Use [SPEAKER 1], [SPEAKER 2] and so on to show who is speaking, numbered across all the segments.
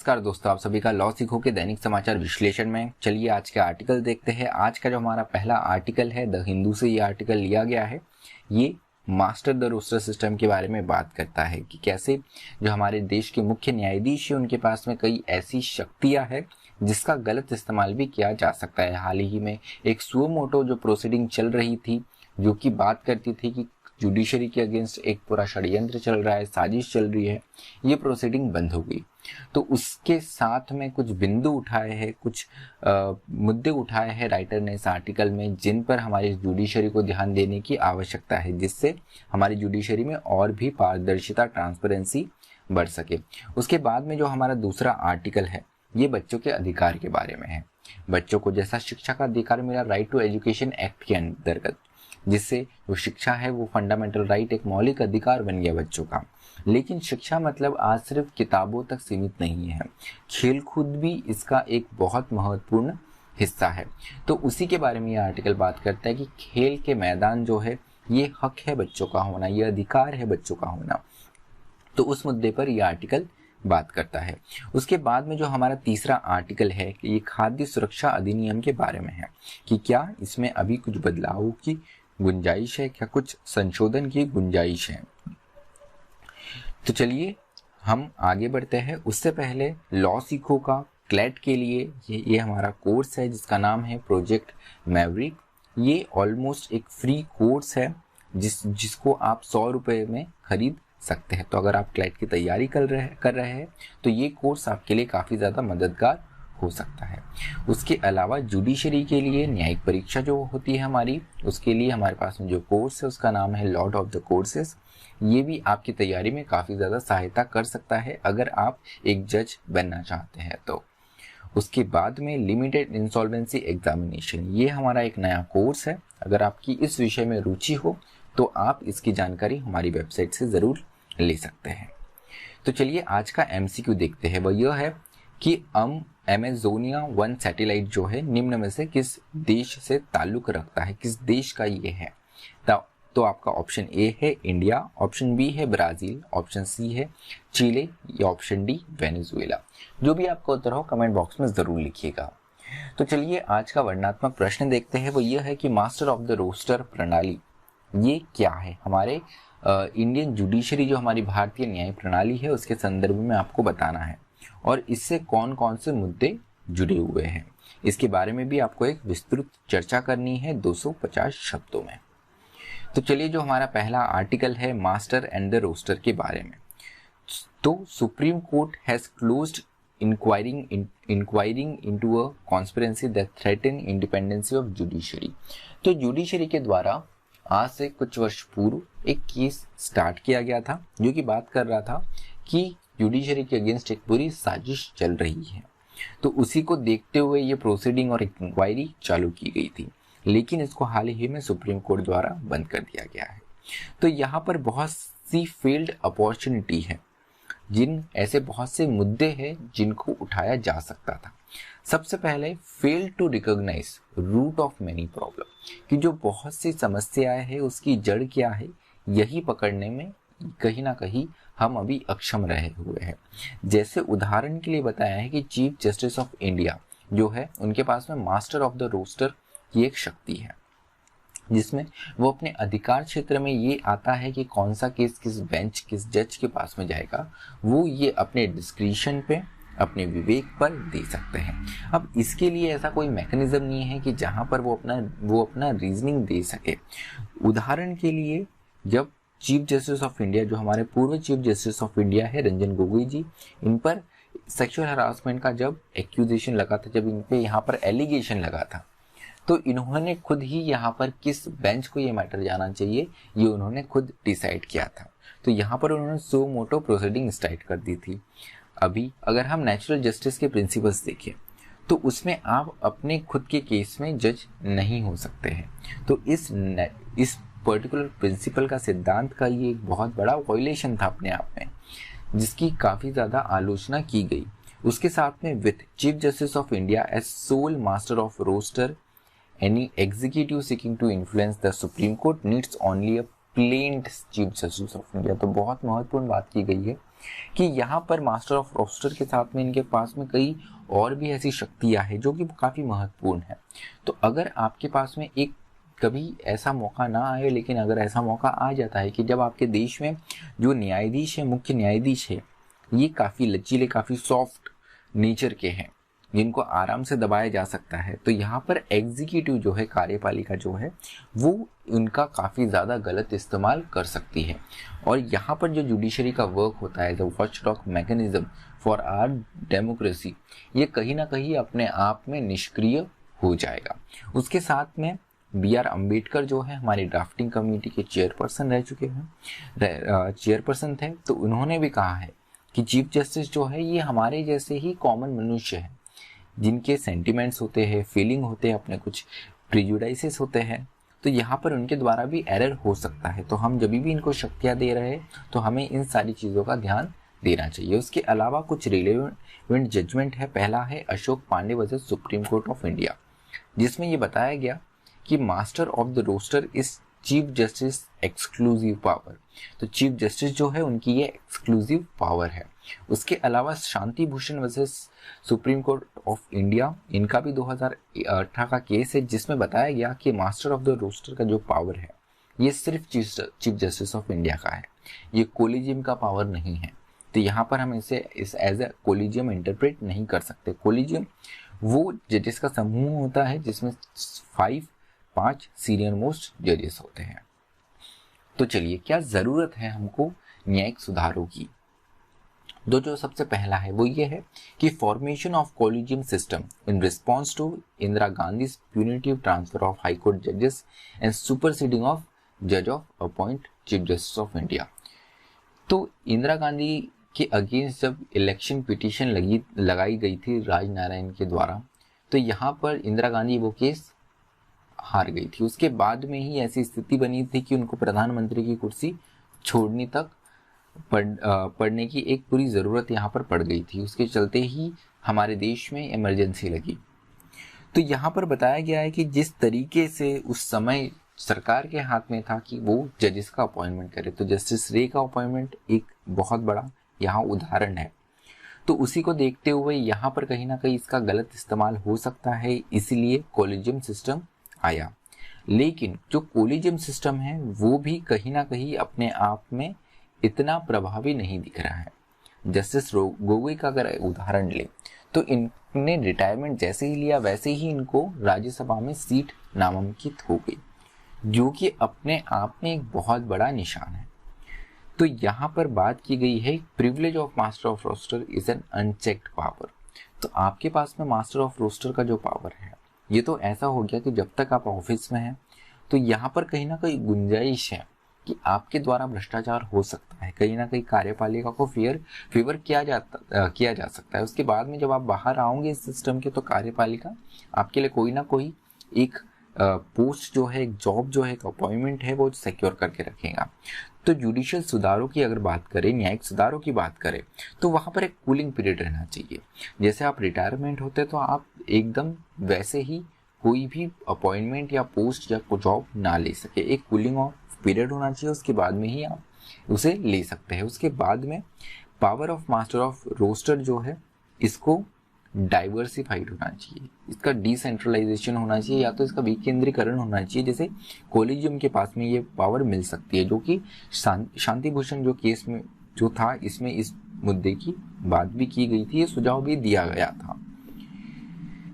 [SPEAKER 1] नमस्कार दोस्तों, आप सभी का लॉ सीखो के दैनिक समाचार विश्लेषण में। चलिए आज के आर्टिकल देखते हैं। आज का जो हमारा पहला आर्टिकल है, द हिंदू से ये आर्टिकल लिया गया है। ये मास्टर द रोस्टर सिस्टम के बारे में बात करता है कि कैसे जो हमारे देश के मुख्य न्यायाधीश है उनके पास में कई ऐसी शक्तियां हैं जिसका गलत इस्तेमाल भी किया जा सकता है। हाल ही में एक सुओ मोटो जो प्रोसीडिंग चल रही थी, जो कि बात करती थी कि जुडिशरी के अगेंस्ट एक पूरा षड्यंत्र चल रहा है, साजिश चल रही है, ये प्रोसीडिंग बंद हो गई। तो उसके साथ में कुछ बिंदु उठाए हैं, कुछ मुद्दे उठाए हैं राइटर ने इस आर्टिकल में, जिन पर हमारी जुडिशरी को ध्यान देने की आवश्यकता है, जिससे हमारी जुडिशरी में और भी पारदर्शिता, ट्रांसपेरेंसी बढ़ सके। उसके बाद में जो हमारा दूसरा आर्टिकल है, ये बच्चों के अधिकार के बारे में है। बच्चों को जैसा शिक्षा का अधिकार मिला राइट टू एजुकेशन एक्ट के अंतर्गत, जिससे जो शिक्षा है वो फंडामेंटल राइट, एक मौलिक अधिकार बन गया बच्चों का। लेकिन शिक्षा मतलब आज सिर्फ किताबों तक सीमित नहीं है, खेल कूद भी इसका एक बहुत महत्वपूर्ण हिस्सा है। तो उसी के बारे में ये आर्टिकल बात करता है कि खेल के मैदान जो है ये हक है बच्चों का होना, ये अधिकार है बच्चों का होना। तो उस मुद्दे पर यह आर्टिकल बात करता है। उसके बाद में जो हमारा तीसरा आर्टिकल है कि ये खाद्य सुरक्षा अधिनियम के बारे में है कि क्या इसमें अभी कुछ बदलाव की गुंजाइश है, क्या कुछ संशोधन की गुंजाइश है। तो चलिए हम आगे बढ़ते हैं। उससे पहले लॉ सीखो का क्लैट के लिए ये हमारा कोर्स है जिसका नाम है प्रोजेक्ट मैवरिक। ये ऑलमोस्ट एक फ्री कोर्स है जिसको आप 100 रुपये में खरीद सकते हैं। तो अगर आप क्लैट की तैयारी कर रहे हैं तो ये कोर्स आपके लिए काफ़ी ज़्यादा मददगार हो सकता है। उसके अलावा जुडिशरी के लिए न्यायिक परीक्षा जो होती है हमारी, उसके लिए हमारे पास में जो कोर्स है उसका नाम है लॉर्ड ऑफ द कोर्सेस। ये भी आपकी तैयारी में काफ़ी ज़्यादा सहायता कर सकता है अगर आप एक जज बनना चाहते हैं तो। उसके बाद में लिमिटेड इंसॉल्वेंसी एग्जामिनेशन, ये हमारा एक नया कोर्स है। अगर आपकी इस विषय में रुचि हो तो आप इसकी जानकारी हमारी वेबसाइट से ज़रूर ले सकते हैं। तो चलिए आज का MCQ देखते हैं। वह यह है कि अमेजोनिया 1 सैटेलाइट जो है निम्न में से किस देश से ताल्लुक रखता है, किस देश का ये है। तो आपका ऑप्शन ए है इंडिया, ऑप्शन बी है ब्राजील, ऑप्शन सी है चिले या ऑप्शन डी वेनेजुएला। जो भी आपका उत्तर हो कमेंट बॉक्स में जरूर लिखिएगा। तो चलिए आज का वर्णनात्मक प्रश्न देखते हैं। वो यह है कि मास्टर ऑफ द रोस्टर प्रणाली ये क्या है। हमारे इंडियन जुडिशरी जो हमारी भारतीय न्याय प्रणाली है उसके संदर्भ में आपको बताना है और इससे कौन कौन से मुद्दे जुड़े हुए हैं, इसके बारे में भी आपको एक विस्तृत चर्चा करनी है 250 शब्दों में। तो चलिए जो हमारा पहला आर्टिकल है मास्टर एंड द रोस्टर के बारे में। तो supreme court has closed enquiring into a conspiracy that threaten independency of judiciary. तो जुडिशरी के द्वारा आज से कुछ वर्ष पूर्व एक केस स्टार्ट किया गया था जो कि बात कर रहा था कि जुडिशरी के अगेंस्ट एक पूरी साजिश चल रही है। तो उसी को देखते हुए ये प्रोसीडिंग और इंक्वायरी चालू की गई थी, लेकिन इसको हाल ही में सुप्रीम कोर्ट द्वारा बंद कर दिया गया है। तो यहाँ पर बहुत सी फेल्ड अपॉर्चुनिटी है, ऐसे बहुत से मुद्दे हैं जिनको उठाया जा सकता था। सबसे पहले fail to recognise root of many problem, कि जो बहुत सी समस्याएं हैं उसकी जड़ क्या है, यही पकड़ने में कहीं ना कहीं हम अभी अक्षम रहे हुए हैं। जैसे उदाहरण के लिए बताया है कि चीफ जस्टिस ऑफ इंडिया जो है उनके पास में मास्टर ऑफ द रोस्टर की एक शक्ति है, जिसमें वो अपने अधिकार क्षेत्र में ये आता है कि कौन सा केस किस बेंच किस जज के पास में जाएगा, वो ये अपने डिस्क्रिशन पे अपने विवेक पर दे सकते हैं। अब इसके लिए ऐसा कोई मैकेनिज्म नहीं है कि जहां पर वो अपना रीजनिंग दे सके। उदाहरण के लिए जब चीफ जस्टिस ऑफ इंडिया जो हमारे पूर्व चीफ जस्टिस ऑफ इंडिया है रंजन गोगोई जी, इन पर सेक्सुअल हरासमेंट का जब एक्यूजेशन लगा था, जब इन पे यहाँ पर एलिगेशन लगा था, तो इन्होंने खुद ही यहाँ पर किस बेंच को ये मैटर जाना चाहिए ये उन्होंने खुद डिसाइड किया था। तो यहाँ पर उन्होंने सो मोटो प्रोसीडिंग स्टार्ट कर दी थी। अभी अगर हम नेचुरल जस्टिस के प्रिंसिपल्स देखें तो उसमें आप अपने खुद के केस में जज नहीं हो सकते हैं। तो इस पर्टिकुलर प्रिंसिपल का सिद्धांत का ये एक बहुत बड़ा वायलेशन था अपने आप में, जिसकी काफ़ी ज़्यादा आलोचना की गई। उसके साथ में with chief justice of India as sole master of roster any executive seeking to influence the Supreme Court needs only a plain chief justice of India. तो बहुत महत्वपूर्ण बात की गई है कि यहाँ पर मास्टर ऑफ रोस्टर के साथ में इनके पास में कई और भी ऐसी शक्तियाँ हैं जो कि काफ़ी महत्वपूर्ण है। तो अगर आपके पास में एक कभी ऐसा मौका ना आए, लेकिन अगर ऐसा मौका आ जाता है कि जब आपके देश में जो न्यायाधीश है, मुख्य न्यायाधीश है, ये काफ़ी लचीले, काफ़ी सॉफ्ट नेचर के हैं, जिनको आराम से दबाया जा सकता है, तो यहाँ पर एग्जीक्यूटिव जो है, कार्यपालिका जो है, वो उनका काफ़ी ज़्यादा गलत इस्तेमाल कर सकती है। और यहाँ पर जो जुडिशरी का वर्क होता है, the watchdog mechanism for our democracy, ये कहीं ना कहीं अपने आप में निष्क्रिय हो जाएगा। उसके साथ में B.R. अम्बेडकर जो है हमारी ड्राफ्टिंग कमेटी के चेयरपर्सन रह चुके हैं, चेयरपर्सन थे, तो उन्होंने भी कहा है कि चीफ जस्टिस जो है ये हमारे जैसे ही कॉमन मनुष्य है, जिनके सेंटिमेंट्स होते हैं, फीलिंग होते हैं, अपने कुछ प्रिजुडाइसेस होते हैं, तो यहाँ पर उनके द्वारा भी एरर हो सकता है। तो हम जब भी इनको शक्तियाँ दे रहे हैं तो हमें इन सारी चीज़ों का ध्यान देना चाहिए। उसके अलावा कुछ रिलेवेंट जजमेंट है। पहला है Ashok Pande versus Supreme Court of India, जिसमें ये बताया गया कि master of the roster is chief justice exclusive power. तो चीफ जस्टिस जो है उनकी ये एक्सक्लूसिव पावर है। उसके अलावा Shanti Bhushan versus Supreme Court of India, इनका भी 2018 का केस है, जिसमें बताया गया कि मास्टर ऑफ द रोस्टर का जो पावर है ये सिर्फ चीफ जस्टिस ऑफ इंडिया का है, ये कोलिजियम का पावर नहीं है। तो यहाँ पर हम इसे एज ए कोलिजियम इंटरप्रेट नहीं कर सकते। कोलिजियम वो जजेस का समूह होता है जिसमें 5 सीनियर मोस्ट जजेस होते हैं। तो चलिए, क्या ज़रूरत है हमको न्यायिक सुधारों की? जो सबसे पहला है वो ये है कि formation of collegium system in response to Indira Gandhi punitive transfer of high court जजेस एंड सुपरसीडिंग ऑफ जज of appoint chief justice of India. तो इंदिरा गांधी के अगेंस्ट जब इलेक्शन पिटीशन लगाई गई थी राजनारायण के द्वारा, तो यहाँ पर इंदिरा गांधी वो केस हार गई थी। उसके बाद में ही ऐसी स्थिति बनी थी कि उनको प्रधानमंत्री की कुर्सी छोड़ने तक पढ़ने की एक पूरी ज़रूरत यहाँ पर पड़ गई थी। उसके चलते ही हमारे देश में इमरजेंसी लगी। तो यहाँ पर बताया गया है कि जिस तरीके से उस समय सरकार के हाथ में था कि वो जजेस का अपॉइंटमेंट करे, तो जस्टिस रे का अपॉइंटमेंट एक बहुत बड़ा यहाँ उदाहरण है। तो उसी को देखते हुए यहाँ पर कहीं ना कहीं इसका गलत इस्तेमाल हो सकता है, इसीलिए कॉलेजियम सिस्टम आया। लेकिन जो कॉलेजियम सिस्टम है वो भी कहीं ना कहीं अपने आप में इतना प्रभावी नहीं दिख रहा है। जस्टिस गोगोई का अगर उदाहरण ले तो इनने रिटायरमेंट जैसे ही लिया वैसे ही इनको राज्यसभा में सीट नामांकित हो गई, जो कि अपने आप में एक बहुत बड़ा निशान है। तो यहाँ पर बात की गई है privilege of master of roster is an unchecked power. तो आपके पास में मास्टर ऑफ रोस्टर का जो पावर है ये तो ऐसा हो गया कि जब तक आप ऑफिस में हैं तो यहाँ पर कहीं ना कहीं गुंजाइश है कि आपके द्वारा भ्रष्टाचार हो सकता है, कहीं ना कहीं कार्यपालिका को फेवर किया जा सकता है। उसके बाद में जब आप बाहर आओगे इस सिस्टम के, तो कार्यपालिका आपके लिए कोई ना कोई एक पोस्ट जो है, एक जॉब जो है, एक अपॉइंटमेंट है, वो सिक्योर करके रखेगा। तो जुडिशियल सुधारों की अगर बात करें, न्यायिक सुधारों की बात करें, तो वहाँ पर एक कूलिंग पीरियड रहना चाहिए। जैसे आप रिटायरमेंट होते तो आप एकदम वैसे ही कोई भी अपॉइंटमेंट या पोस्ट या जॉब ना ले सके, एक कूलिंग ऑफ पीरियड होना चाहिए। उसके बाद में ही आप उसे ले सकते हैं। उसके बाद में power of master of roster जो है इसको डाइवर्सिफाइड होना चाहिए, इसका डिसेंट्रलाइजेशन होना चाहिए, या तो इसका विकेंद्रीकरण होना चाहिए। जैसे कॉलेजियम के पास में ये पावर मिल सकती है, जो कि शांति भूषण जो केस में जो था, इसमें इस मुद्दे की बात भी की गई थी, ये सुझाव भी दिया गया था।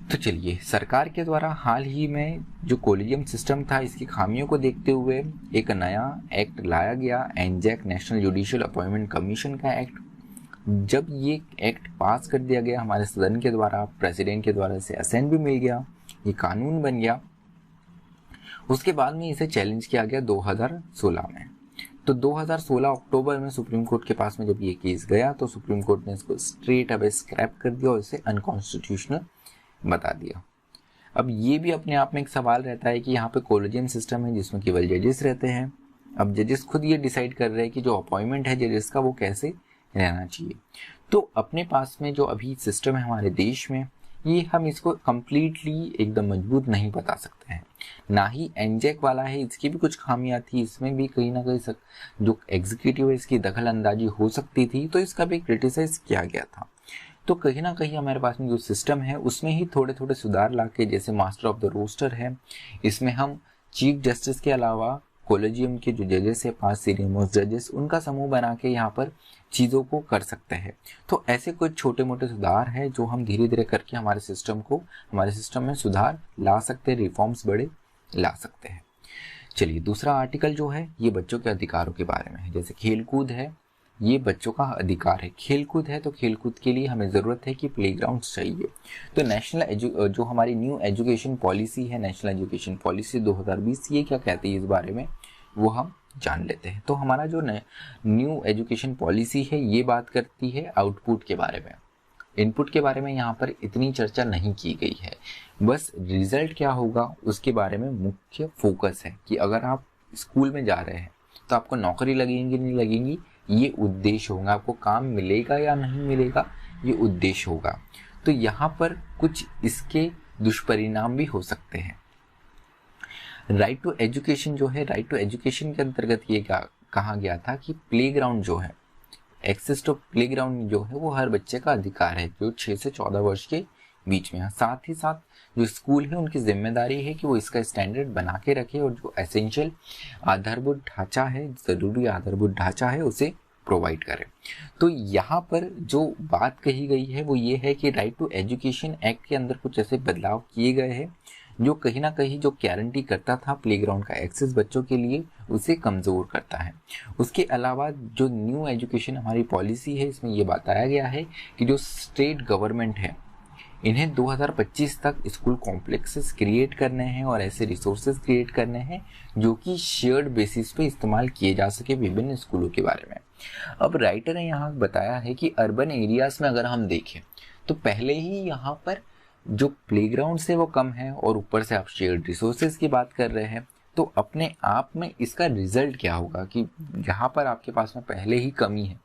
[SPEAKER 1] तो चलिए, सरकार के द्वारा हाल ही में जो कॉलेजियम सिस्टम था इसकी खामियों को देखते हुए एक नया एक्ट लाया गया, एनजैक नेशनल जुडिशियल अपॉइंटमेंट कमीशन का एक्ट। जब ये एक्ट पास कर दिया गया हमारे सदन के द्वारा, प्रेसिडेंट के द्वारा इसे असेंट भी मिल गया, ये कानून बन गया। उसके बाद में इसे चैलेंज किया गया 2016 में। तो 2016 अक्टूबर में सुप्रीम कोर्ट के पास में जब ये केस गया तो सुप्रीम कोर्ट ने इसको स्ट्रेट अवे स्क्रैप कर दिया और इसे अनकॉन्स्टिट्यूशनल बता दिया। अब ये भी अपने आप में एक सवाल रहता है कि यहाँ पे कॉलेजियम सिस्टम है जिसमें केवल जजेस रहते हैं। अब जजेस खुद ये डिसाइड कर रहे हैं कि जो अपॉइंटमेंट है जजेस का वो कैसे रहना चाहिए। तो अपने पास में जो अभी सिस्टम है हमारे देश में, ये हम इसको कम्प्लीटली एकदम मजबूत नहीं बता सकते हैं। ना ही एनजेक वाला है, इसकी भी कुछ खामियां थी, इसमें भी कहीं ना कहीं जो एग्जीक्यूटिव है इसकी दखल अंदाजी हो सकती थी, तो इसका भी क्रिटिसाइज किया गया था। तो कहीं ना कहीं हमारे पास में जो सिस्टम है उसमें ही थोड़े थोड़े सुधार लाके, जैसे मास्टर ऑफ द रोस्टर है, इसमें हम चीफ जस्टिस के अलावा कॉलेजियम के जो जजेस है 5 सीनियर मोस्ट जजेस, उनका समूह बना के यहाँ पर चीज़ों को कर सकते हैं। तो ऐसे कुछ छोटे मोटे सुधार है जो हम धीरे धीरे करके हमारे सिस्टम में सुधार ला सकते हैं, रिफॉर्म्स बड़े ला सकते हैं। चलिए, दूसरा आर्टिकल जो है ये बच्चों के अधिकारों के बारे में है। जैसे खेलकूद है, ये बच्चों का अधिकार है। खेलकूद है तो खेलकूद के लिए हमें ज़रूरत है कि प्लेग्राउंड्स चाहिए। तो जो हमारी न्यू एजुकेशन पॉलिसी है, नेशनल एजुकेशन पॉलिसी 2020, ये क्या कहती है इस बारे में वो हम जान लेते हैं। तो हमारा जो न्यू एजुकेशन पॉलिसी है ये बात करती है आउटपुट के बारे में। इनपुट के बारे में यहाँ पर इतनी चर्चा नहीं की गई है, बस रिजल्ट क्या होगा उसके बारे में मुख्य फोकस है कि अगर आप स्कूल में जा रहे हैं तो आपको नौकरी लगेंगी नहीं लगेंगी, ये उद्देश्य होगा। आपको काम मिलेगा या नहीं मिलेगा, ये उद्देश्य होगा। तो यहाँ पर कुछ इसके दुष्परिणाम भी हो सकते हैं। राइट टू एजुकेशन जो है, राइट टू एजुकेशन के अंतर्गत ये कहा गया था कि प्लेग्राउंड जो है, एक्सेस टू प्लेग्राउंड जो है वो हर बच्चे का अधिकार है जो 6 से 14 वर्ष के बीच में है। साथ ही साथ जो स्कूल है उनकी जिम्मेदारी है कि वो इसका स्टैंडर्ड बना के रखे और जो एसेंशियल आधारभूत ढांचा है, जरूरी आधारभूत ढांचा है, उसे प्रोवाइड करें। तो यहाँ पर जो बात कही गई है वो ये है कि राइट टू एजुकेशन एक्ट के अंदर कुछ ऐसे बदलाव किए गए हैं जो कहीं ना कहीं जो गारंटी करता था प्लेग्राउंड का एक्सेस बच्चों के लिए, उसे कमज़ोर करता है। उसके अलावा जो न्यू एजुकेशन हमारी पॉलिसी है इसमें ये बताया गया है कि जो स्टेट गवर्नमेंट है इन्हें 2025 तक स्कूल कॉम्प्लेक्सेस क्रिएट करने हैं और ऐसे रिसोर्सेज क्रिएट करने हैं जो कि शेयर्ड बेसिस पे इस्तेमाल किए जा सके विभिन्न स्कूलों के बारे में। अब राइटर ने यहाँ बताया है कि अर्बन एरियाज में अगर हम देखें तो पहले ही यहाँ पर जो प्लेग्राउंड से वो कम है और ऊपर से आप शेयर्ड रिसोर्सेज की बात कर रहे हैं, तो अपने आप में इसका रिजल्ट क्या होगा कि जहाँ पर आपके पास में पहले ही कमी है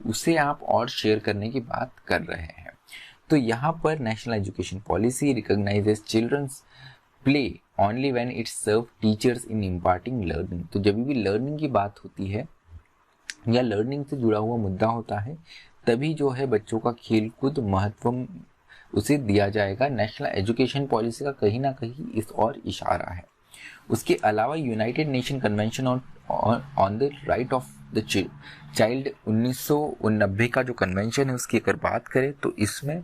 [SPEAKER 1] उसे आप और शेयर करने की बात कर रहे हैं। तो यहाँ पर national education policy recognises children's play only when it serve teachers in imparting learning. तो जब भी लर्निंग की बात होती है या लर्निंग से जुड़ा हुआ मुद्दा होता है तभी जो है बच्चों का खेलकूद महत्व उसे दिया जाएगा। नेशनल एजुकेशन पॉलिसी का कहीं ना कहीं इस और इशारा है। उसके अलावा United nation convention on the right of the child 1989 का जो कन्वेंशन है उसकी अगर बात करें तो इसमें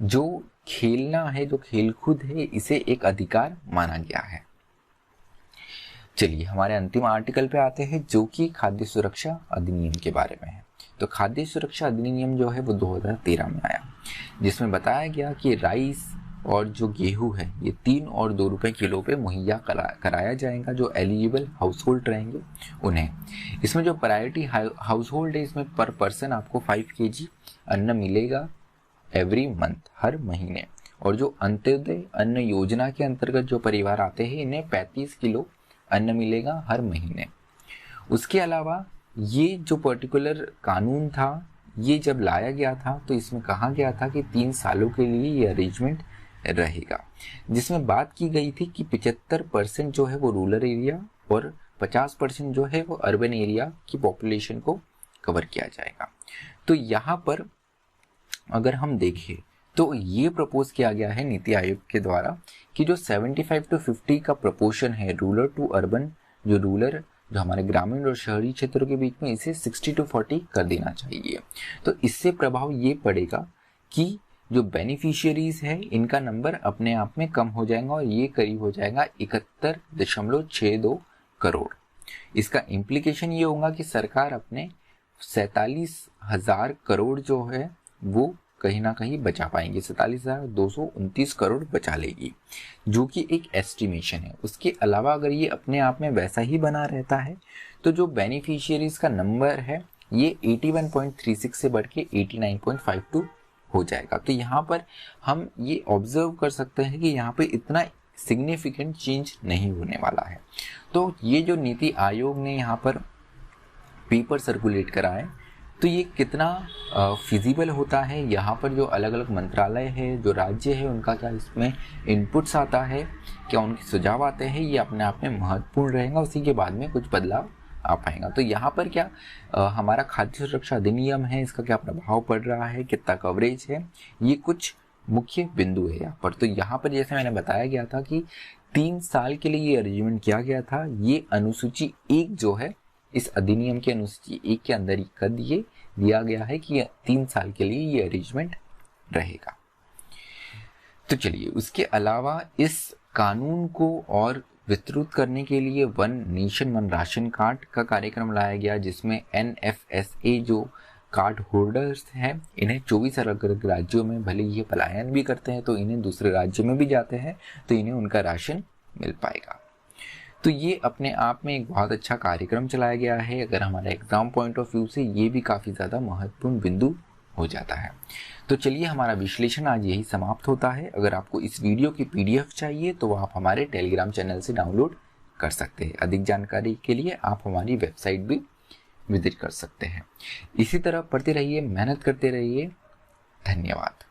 [SPEAKER 1] जो खेलना है, जो खेलकूद है, इसे एक अधिकार माना गया है। चलिए हमारे अंतिम आर्टिकल पे आते हैं जो कि खाद्य सुरक्षा अधिनियम के बारे में है। तो खाद्य सुरक्षा अधिनियम जो है वो 2013 में आया, जिसमें बताया गया कि राइस और जो गेहूं है ये 3 और 2 रुपए किलो पे मुहैया कराया जाएगा जो एलिजिबल हाउस होल्ड रहेंगे उन्हें। इसमें जो प्रायोरिटी हाउस होल्ड है इसमें पर पर्सन आपको 5 kg अन्न मिलेगा एवरी मंथ, हर महीने। और जो अंत्योदय अन्न योजना के अंतर्गत जो परिवार आते हैं इन्हें 35 किलो अन्न मिलेगा हर महीने। उसके अलावा ये जो पर्टिकुलर कानून था ये जब लाया गया था तो इसमें कहा गया था कि 3 सालों के लिए ये अरेंजमेंट रहेगा, जिसमें बात की गई थी कि 75% जो है वो रूरल एरिया और 50% जो है वो अर्बन एरिया की पॉपुलेशन को कवर किया जाएगा। तो यहाँ पर अगर हम देखें तो ये प्रपोज किया गया है नीति आयोग के द्वारा कि जो 75 to 50 का प्रपोर्शन है रूरल टू अर्बन, जो हमारे ग्रामीण और शहरी क्षेत्रों के बीच में, इसे 60 to 40 कर देना चाहिए। तो इससे प्रभाव ये पड़ेगा कि जो बेनिफिशियरीज है इनका नंबर अपने आप में कम हो जाएगा और ये करीब हो जाएगा 71.62 करोड़। इसका इम्प्लीकेशन ये होगा कि सरकार अपने 47,000 करोड़ जो है वो कहीं ना कहीं बचा पाएंगे, 47,229 करोड़ बचा लेगी, जो कि एक एस्टिमेशन है। उसके अलावा अगर ये अपने आप में वैसा ही बना रहता है तो जो बेनिफिशियरीज का नंबर है ये 81.36 से बढ़ के 89.52 हो जाएगा। तो यहाँ पर हम ये ऑब्जर्व कर सकते हैं कि यहाँ पे इतना सिग्निफिकेंट चेंज नहीं होने वाला है। तो ये जो नीति आयोग ने यहाँ पर पेपर सर्कुलेट करा है तो ये कितना फिजिबल होता है, यहाँ पर जो अलग अलग मंत्रालय है, जो राज्य है, उनका क्या इसमें इनपुट्स आता है, क्या उनके सुझाव आते हैं, ये अपने आप में महत्वपूर्ण रहेगा। उसी के बाद में कुछ बदलाव आ पाएगा। तो यहाँ पर क्या हमारा खाद्य सुरक्षा अधिनियम है, इसका क्या प्रभाव पड़ रहा है, कितना कवरेज है, ये कुछ मुख्य बिंदु है यहाँ पर। तो यहाँ पर जैसे मैंने बताया गया था कि 3 साल के लिए ये अरेंजमेंट किया गया था। ये अनुसूची 1 जो है, इस अधिनियम के अनुसूची 1 के अंदर ही कर दिया गया है कि 3 साल के लिए ये अरेंजमेंट रहेगा। तो चलिए, उसके अलावा इस कानून को और विस्तृत करने के लिए one nation one ration card का कार्यक्रम लाया गया, जिसमें NFSA जो कार्ड होल्डर्स हैं, इन्हें 24 अलग अलग राज्यों में, भले ये पलायन भी करते हैं तो इन्हें दूसरे राज्यों में भी जाते हैं, तो इन्हें उनका राशन मिल पाएगा। तो ये अपने आप में एक बहुत अच्छा कार्यक्रम चलाया गया है। अगर हमारे एग्जाम पॉइंट ऑफ व्यू से ये भी काफ़ी ज़्यादा महत्वपूर्ण बिंदु हो जाता है। तो चलिए, हमारा विश्लेषण आज यही समाप्त होता है। अगर आपको इस वीडियो की PDF चाहिए तो आप हमारे टेलीग्राम चैनल से डाउनलोड कर सकते हैं। अधिक जानकारी के लिए आप हमारी वेबसाइट भी विजिट कर सकते हैं। इसी तरह पढ़ते रहिए, मेहनत करते रहिए। धन्यवाद।